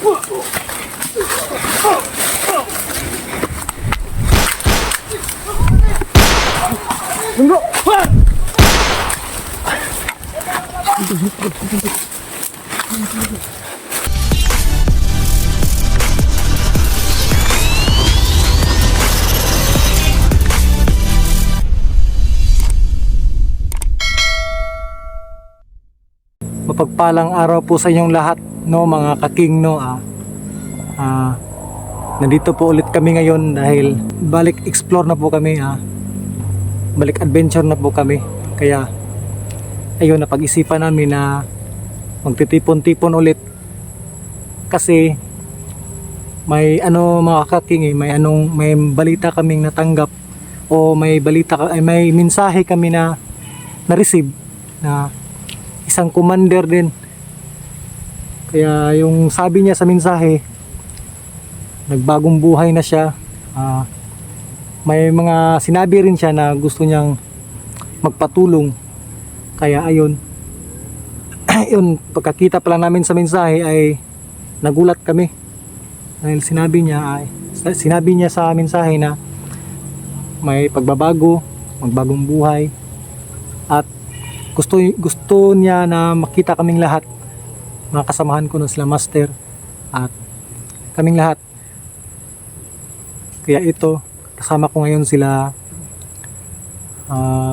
Tunggu. Mapagpalang araw po sa inyong lahat, no, mga kaking, no. Nandito po ulit kami ngayon dahil balik explore na po kami, balik adventure na po kami. Kaya ayun, napag-isipan namin na magtitipon-tipon ulit kasi may mga kaking, may balita kaming natanggap o may may mensahe kami na na-receive na isang commander din. Kaya yung sabi niya sa mensahe, nagbagong buhay na siya. May mga sinabi rin siya na gusto niyang magpatulong. Kaya ayun, yun, pagkakita pa lang namin sa mensahe ay nagulat kami dahil sinabi niya sa mensahe na may pagbabago, magbagong buhay, at gusto niya na makita kaming lahat, mga kasamahan ko na sila Master at kaming lahat. Kaya ito, kasama ko ngayon sila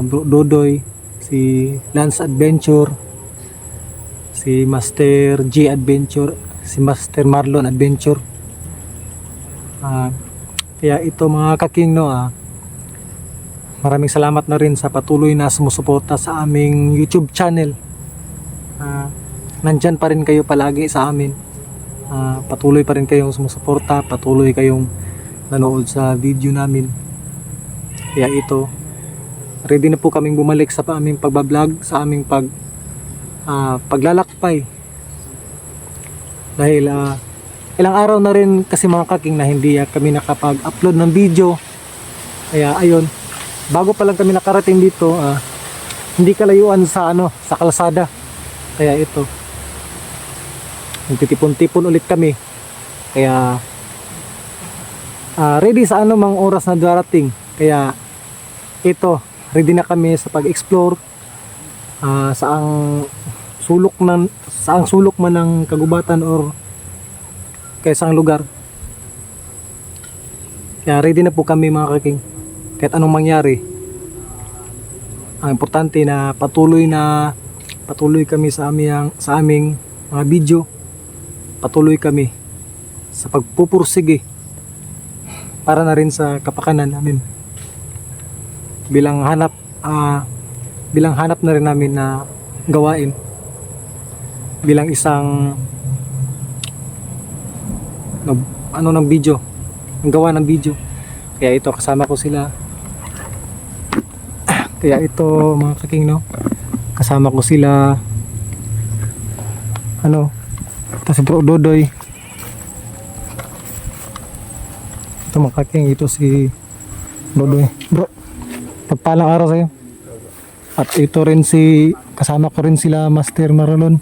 Bro Dodoy, si Lance Adventure, si Master G Adventure, si Master Marlon Adventure. Kaya ito, mga kaking, no, maraming salamat na rin sa patuloy na sumusuporta sa aming YouTube channel. Nandyan pa rin kayo palagi sa amin. Patuloy pa rin kayong sumusuporta, patuloy kayong nanood sa video namin. Kaya ito, ready na po kaming bumalik sa aming pagbablog, sa aming paglalakbay. Dahil ilang araw na rin kasi, mga kaking, na hindi kami nakapag-upload ng video. Kaya ayun, bago pa lang kami nakarating dito, hindi kalayuan sa sa kalsada. Kaya ito, nagtitipon-tipon ulit kami. Kaya ready sa mang oras na darating. Kaya ito, ready na kami sa pag-explore saang sulok man ng kagubatan or kaisang lugar. Kaya ready na po kami, mga kaking, kahit anong mangyari. Ang importante na patuloy kami sa aming mga video. Patuloy kami sa pagpupursige para na rin sa kapakanan namin. Bilang hanap na rin namin na gawain bilang isang ng video, ang gawa ng video. Kaya ito, kasama ko sila. Kaya ito, mga kaking, no, kasama ko sila ito si Bro Dodoy, ito, mga kaking, ito si Dodoy. Bro, pagpalang araw sa'yo. At ito rin kasama ko rin sila Master Marlon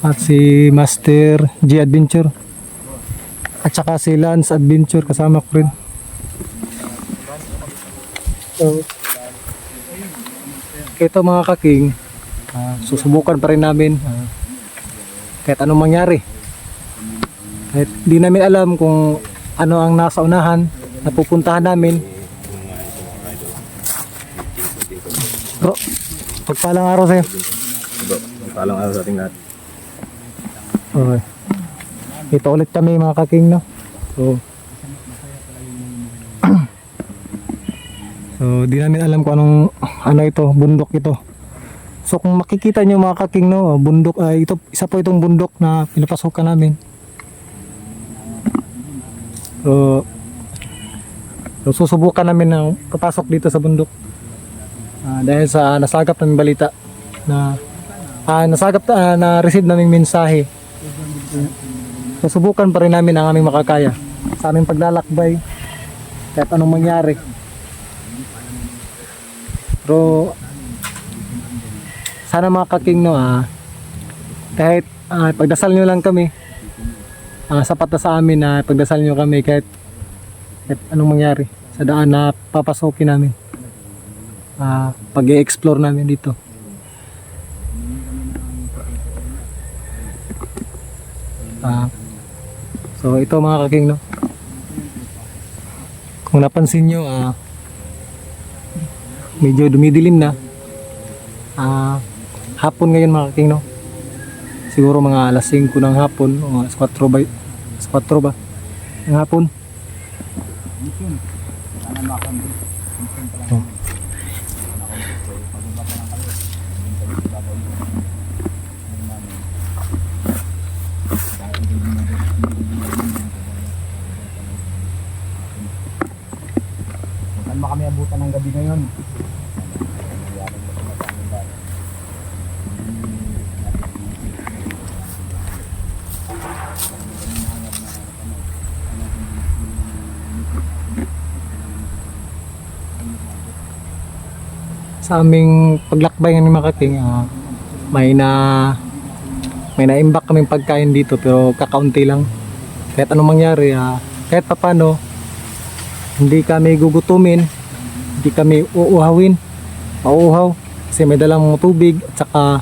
at si Master G Adventure at saka si Lance Adventure, kasama ko rin. So, ito, mga kaking, susubukan pa rin namin kahit anong mangyari. Kahit di namin alam kung ano ang nasa unahan na pupuntahan namin. Bro, pagpalang araw sa'yo. Pagpalang araw sa ating lahat. Okay. Ito ulit kami, mga kaking, no? So di namin alam kung anong ito, bundok ito. So kung makikita nyo, mga kaking, no, bundok, isa po itong bundok na pinapasukan namin. So susubukan namin na papasok dito sa bundok. Dahil sa nasagap namin balita na na-receive naming mensahe. Susubukan pa rin namin ang aming makakaya sa aming paglalakbay kahit anong mangyari. Pero sana, mga kaking, no, kahit pagdasal nyo lang kami sapat na sa amin na pagdasal nyo kami kahit anong mangyari sa daan na papasokin namin. Pag-i-explore namin dito. So ito mga kaking, no? Kung napansin nyo, medyo dumidilim na. Hapon ngayon mga kaking, no? Siguro mga alas 5 ng hapon o alas 4 ba ng hapon. Oh. Saan ba kami abutan ng gabi ngayon? Sa aming paglakbay ng mga kaking, may na-imbak kaming pagkain dito pero kakaunti lang. Kahit anong mangyari, kahit papano hindi kami gugutumin, hindi kami mauuhaw kasi may dalang tubig at saka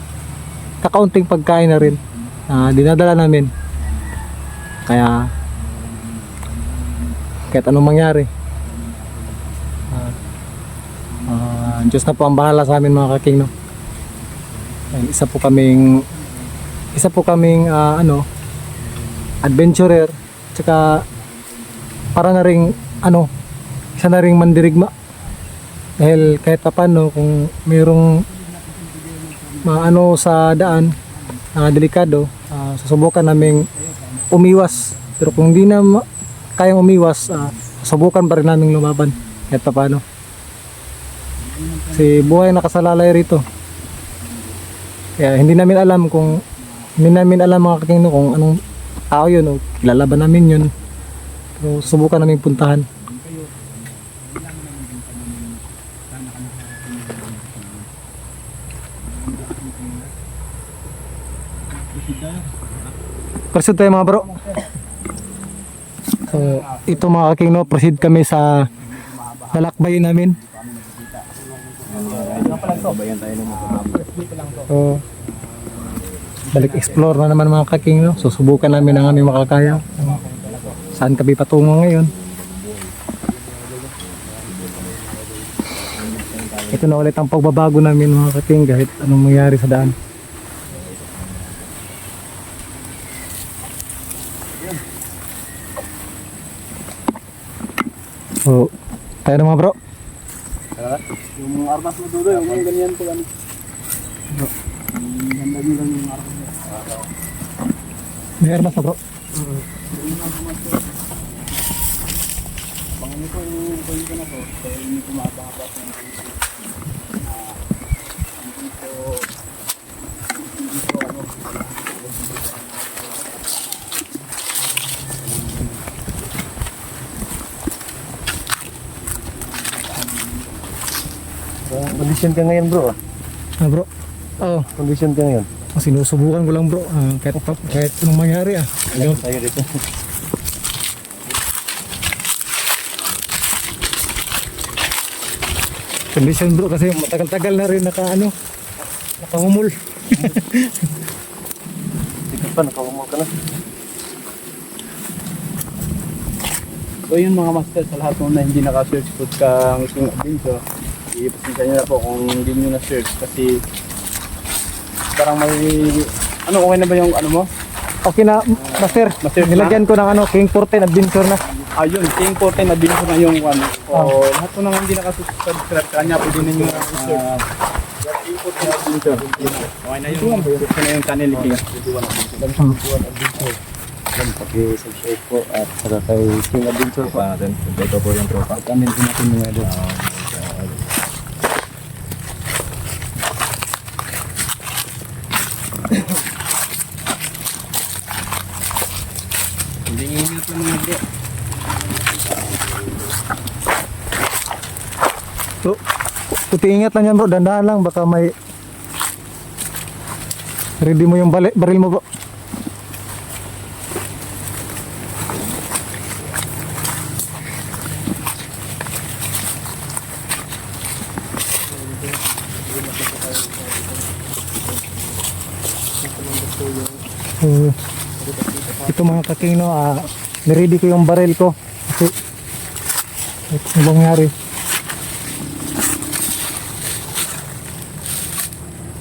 kakaunting pagkain na rin dinadala namin. Kaya kahit anong mangyari, Diyos na po ang bahala sa amin mga kaking, no? Isa po kaming adventurer, tsaka para na ring isa na ring mandirigma, dahil kahit paano kung mayroong sa daan delikado, susubukan naming umiwas, pero kung di na kayang umiwas, susubukan pa rin naming lumaban kahit paano. Kasi buhay nakasalalay rito. Kaya hindi namin alam mga kaking, no, kung anong tao yun o kilalaban namin yun. Pero subukan namin puntahan. Proceed tayo mga bro. So ito mga kaking, no, proceed kami sa lalakbayin namin. Babayan tayo ng mga So, balik explore na naman mga kaking, no? Susubukan namin ang aming makakaya. Saan kami patungo ngayon? Ito na ulit ang pagbabago namin mga kaking kahit anong mangyari sa daan. So, tayo na mga bro. Yung armas mo dulo, yung ganyan po ano. Ganda nyo lang yung armas mo. May armas na bro. Pangano ko yung ko na po, kaya hindi ko mababat ng Kondisyon ka ngayon bro. Bro. Oo. Kondisyon ka ngayon. Sinusubukan ko lang bro. Kahit anong mangyari Ayun. Tayo dito. Condition bro kasi matagal-tagal na rin nakahumul. Dito pa, nakahumol ka na. So yun mga master, sa lahat mo na hindi naka-search po ka ng adventure, ipasensya nyo na po kung hindi nyo na-search kasi parang may okay na ba yung mo? Okay na, master. Nilagyan ko ng King 14 adventure na. Ayun, King 14 na binso na yung lahat po nang hindi nakasubscribe kanya pwede ninyo i-search. King 14 adventure. Okay na yun. Gusto na yung channel ni King. Paki-subscribe po at saka kay King Adventure po natin. Ito po yung tropa. Channel po natin mga idol. Hindi ingat lang mga bro. So, ingat lang yan bro, dandahan lang baka may ready mo yung baril mo bro. So, ito mga kakino, niready ko yung barrel ko. Kasi, ano bang nangyari?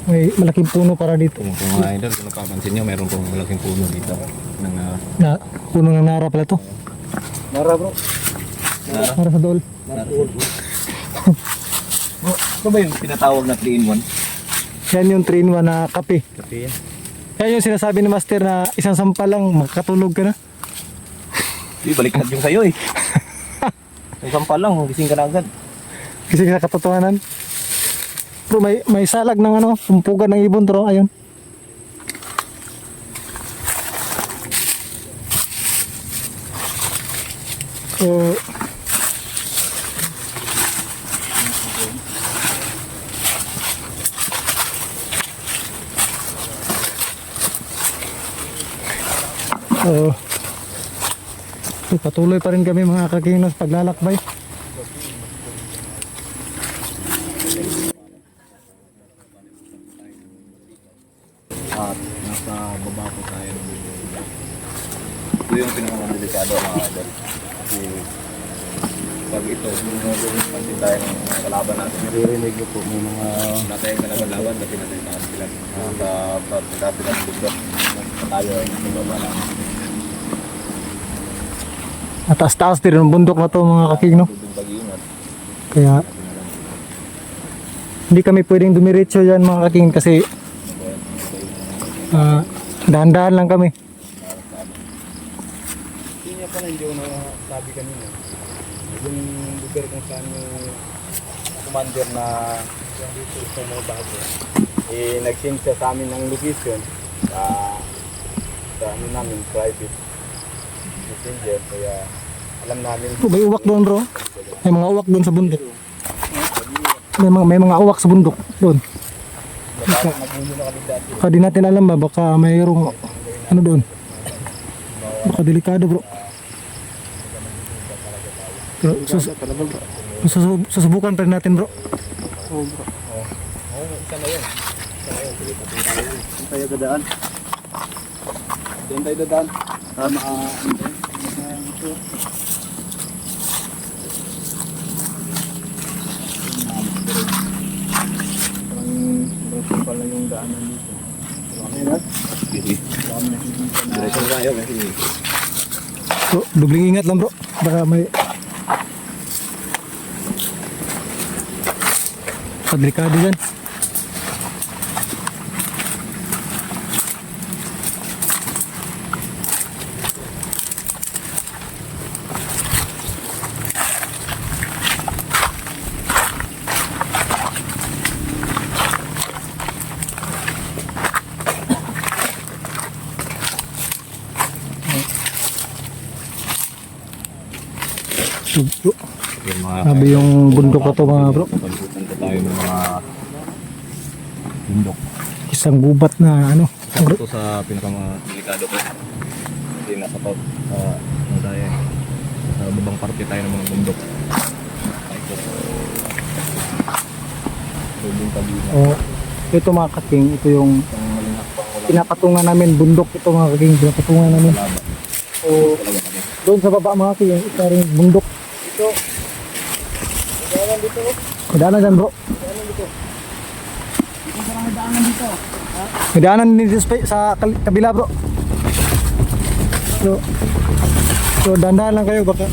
May malaking puno para dito. Kung mga idol, kung nakapansin nyo, meron pong malaking puno dito. Ng, Na, puno ng nara pala to. Nara bro. Para sa dool. Ito ba yung pinatawag na 3-in-1? Yan yung 3-in-1 na kape. Kape yan. Yan yung sinasabi ni Master na isang sampa lang makatulog ka na. Baliktad yung sa'yo eh. Yung sampal lang, gising ka na agad. Kasi sa katotohanan. Bro, may salag ng ano, pumpugan ng ibon bro, ayun. So, patuloy pa rin kami mga kakinos paglalakbay. At nasa baba po tayo ng ito yung pinakadelikado mga idol. Kasi pag ito, pansin tayo ng mga kalaban natin. Naririnig ko po may mga natayang kalaban-laban kasi natin sila sa pagkakapilan ng bundok. Tayo ay nasa baba lang. At taas-taas din ang bundok na to mga kakino. Tubig pag-iingat. Kaya hindi kami pwedeng dumiretso dyan mga kaking kasi dahan-dahan lang kami. Hindi niya pala hindi ko nasabi kanina. Yung lugar kung saan yung commander na yung dito sa mga bago. Nag-send siya sa amin ng location sa ano namin, private messenger. Kaya alam namin. Oh, may uwak doon bro. May mga uwak doon sa bundok. May mga uwak sa bundok doon. Nagulo na kami dati. Baka di natin alam ba, baka mayroong ano doon. Baka delikado bro. Pero susubukan pa rin natin bro. Oo bro. Oo, isa na yun. Isa na yun. Saan tayo dadaan? Diyan tayo dadaan. Parang pala yung daanan dito. Diretso tayo kasi So, dubling ingat lang bro. Baka may delikado dyan. Bro, yung mga sabi yung bundok na to mga bro. pagpunta tayo ng mga bundok. Isang gubat na ano. Ito sa pinaka-delikado ko. Kasi nasa top, ano tayo, sa babang parte tayo ng mga bundok. Pwedeng pag-iingat. Oh, ito mga kaking, ito yung Ang malingak pang wala pinapatungan namin bundok. Ito mga kaking, pinapatungan namin. laban. So, Talaga kami. doon sa baba mga kaking, ito rin bundok. Ito. Daanan dito. May daanan dyan bro. Daanan dito. Dito parang may daanan dito. May daanan din sa kabila bro. So dandahan lang kayo baka.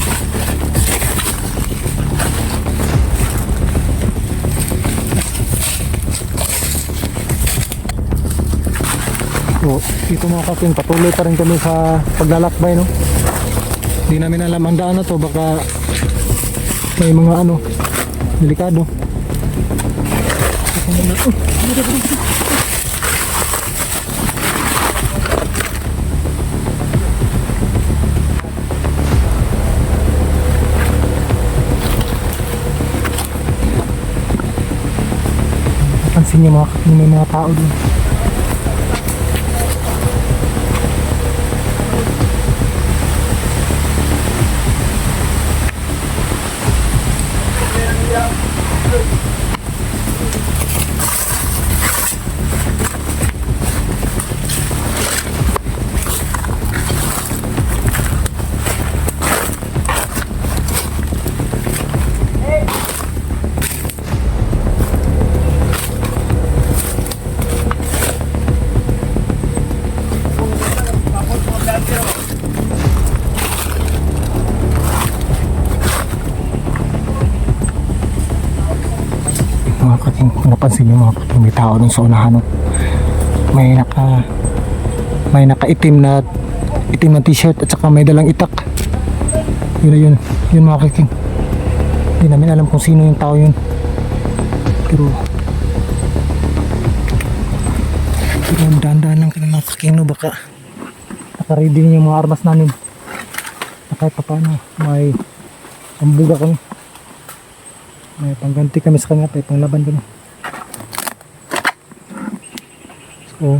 So ito mga kaking, patuloy pa rin kami sa paglalakbay no. Hindi namin alam ang daan na to, baka may mga ano delikado. Pansin niyo mga kaking, may mga tao doon. napapansin niyo mga kaking, may tao dun sa unahan. No? May nakaitim na t-shirt at saka may dalang itak. Yun mga kaking. Hindi namin alam kung sino yung tao yun. Pero dahan-dahan lang kami mga kaking, no? Baka nakaready na yung mga armas namin na kahit pa paano may pambuga kami, may pangganti kami sa kanya, may panglaban kami. So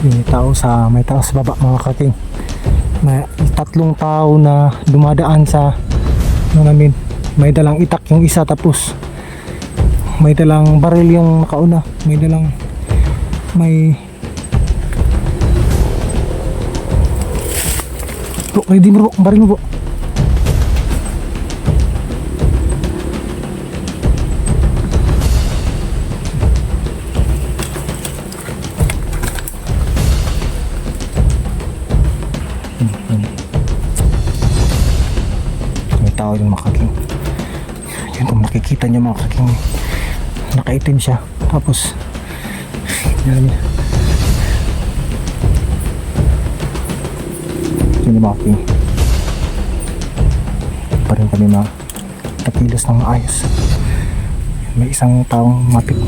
may tao sa baba mga kaking. May 3 tao na dumadaan sa namin. May dalang itak yung isa, tapos may dalang baril yung nakauna, may bro, ready mo bro, baril mo bro. May tao yung makaking. Yun, kung makikita nyo mga kaking, nakaitim siya, tapos yan niya. Yun yung mga kaking. Pa rin kami matakilos ng maayos. May isang taong matik.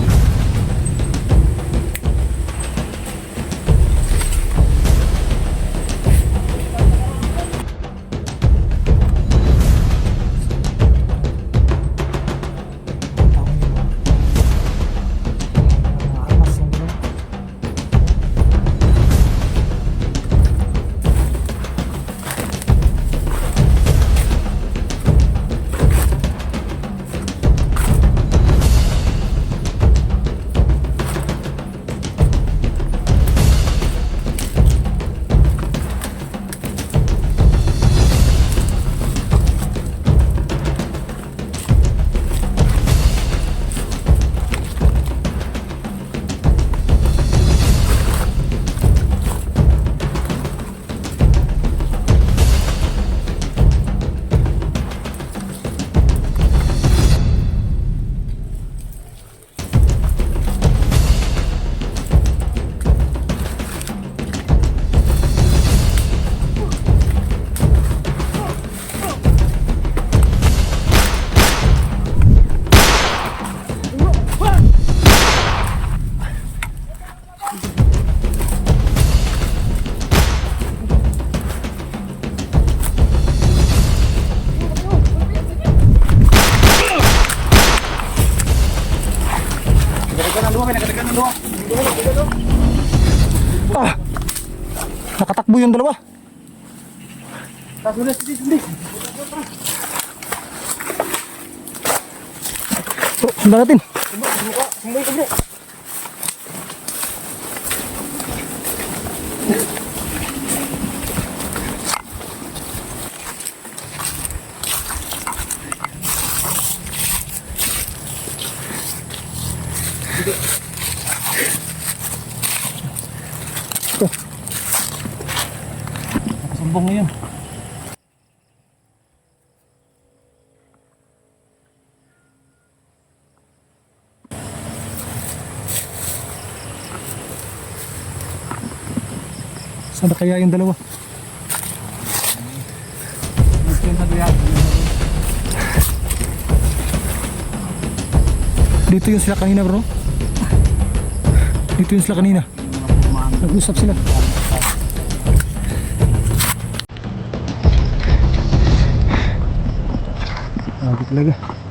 Nakatakbo yung dalawa. So, sundan natin. Nakasumbong ngayon. Saan na kaya yung dalawa? Dito yung sila kanina bro. Dito yung sila kanina. Nag-usap sila. Grabe talaga.